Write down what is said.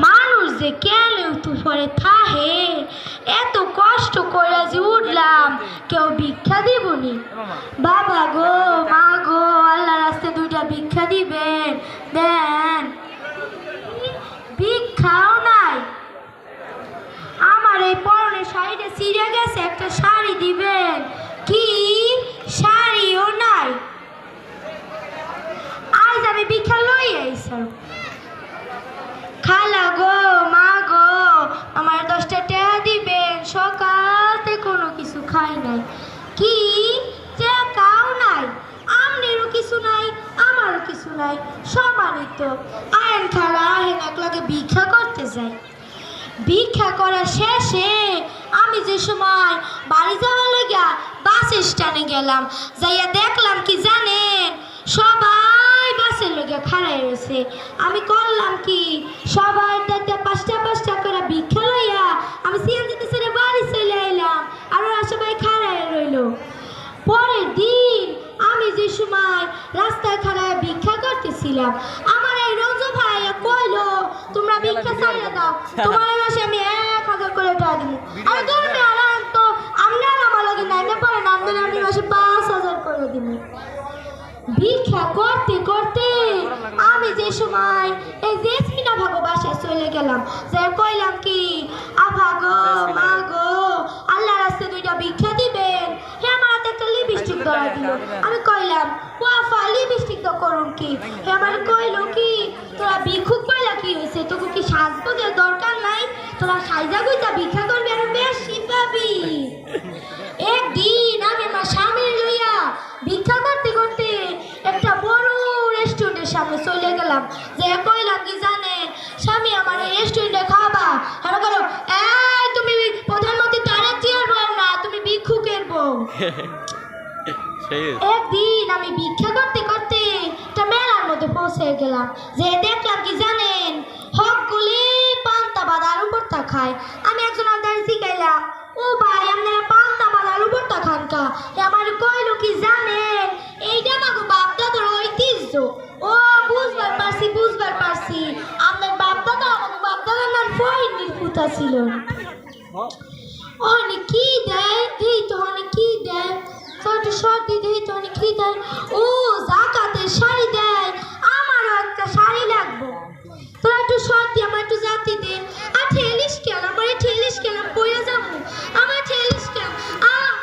মানুষ যে কেলেও তু পরে থাহে এত কষ্ট করে যে উঠলাম কেউ ভিক্ষা দিবনি। বাবা গো মা গো আল্লাহ রাস্তায় দুইটা ভিক্ষা দিবেন, দেন। ভিক্ষাও নাই। আমার এই পরনের শাড়িটা ছিঁড়ে গেছে, একটা শাড়ি দিবেন কি? শাড়িও নাই। আজ আমি ভিক্ষা লই আইসাম। খালা গো মা গো আমার 10টা টাকা দিবেন, সকালতে কোনো কিছু খাই নাই। কি টাকাও নাই, আমনেরও কিছু নাই আমারও কিছু নাই, সমানিত। আয়েন খালা আহেন একলাগে ভিক্ষা করতে যাই। ভিক্ষা করা শেষে আমি যে সময় বাড়ি যাওয়ার লাগা বাস স্ট্যান্ডে গেলাম, যাইয়া দেখলাম কি জানেন, সবাই বাসের লগে খাড়াই রয়েছে। আমি করলাম কি, সবাই দেখতে 5টা করে ভিক্ষা লইয়া আমি সিএনজিতে ছেড়ে বাড়ি চলে এলাম, আর ওরা সবাই খাড়াই রইল। পরের দিন আমি যে সময় রাস্তায় খাড়ায় ভিক্ষা করতেছিলাম, আমার এই রোজু ভাইয়া কইলো তোমরা ভিক্ষা ছাড়িয়ে দাও, তোমার মাসে আমি 1000 করে টাকা দিব। আমি ধর্মে আরাম তো আপনার আমার লগে নাইমে পড়ে না, আমি মাসে 5000 করে দিব। ভিক্ষা করতে করতে আমি যে সময় এই জেসমিনা ভাগো বাসায় চলে গেলাম, যে কইলাম কি আভা গো মা গো আল্লাহ রাস্তায় 2টা ভিক্ষা দিবেন। হে আমার হাতে একটা লিপস্টিক ধরা দিল। আমি কইলাম ও আফা লিপস্টিক তো করুন কি? হে আমার কইলো কি তোরা ভিক্ষুক পাইলা কি হয়েছে, তোকে কি সাজগোজের দরকার নাই, তোরা সাইজা গুইজা ভিক্ষা করবি আর বেশি পাবি। একদিন আমি আমার স্বামী লইয়া ভিক্ষা করতে করতে একটা বড় রেস্টুরেন্টের সামনে চলে গেলাম, যে কইলাম কি জানে স্বামী আমার এই রেস্টুরেন্টে খাবা। হ্যাঁ করো তুমি প্রধানমন্ত্রী তারা চেয়ার বউ না, তুমি ভিক্ষুকের বউ। একদিন আমি ভিক্ষা করতে করতে একটা মেলার মধ্যে পৌঁছে গেলাম, যে দেখলাম কি জানেন হকগুলি পান্তা বাদা আলু ভর্তা খায়। আমি একজন আদারে শিখাইলাম, ও ভাই আপনারা পান্তা বাদা আলু ভর্তা খান কা? আমার কইলো কি জানেন এইটা আমাকে বাপ দাদার ঐতিহ্য। ও বুঝবার পারছি আপনার বাপ দাদা আমাকে বাপ দাদার নাম ফহিনীর পুতা ছিল। অনেক কি দেয় দিই তো, অনেক কি দেয় সর্দি দেয় তো, অনেক কি দেয়। ও জাকাতের শাড়ি দেয়।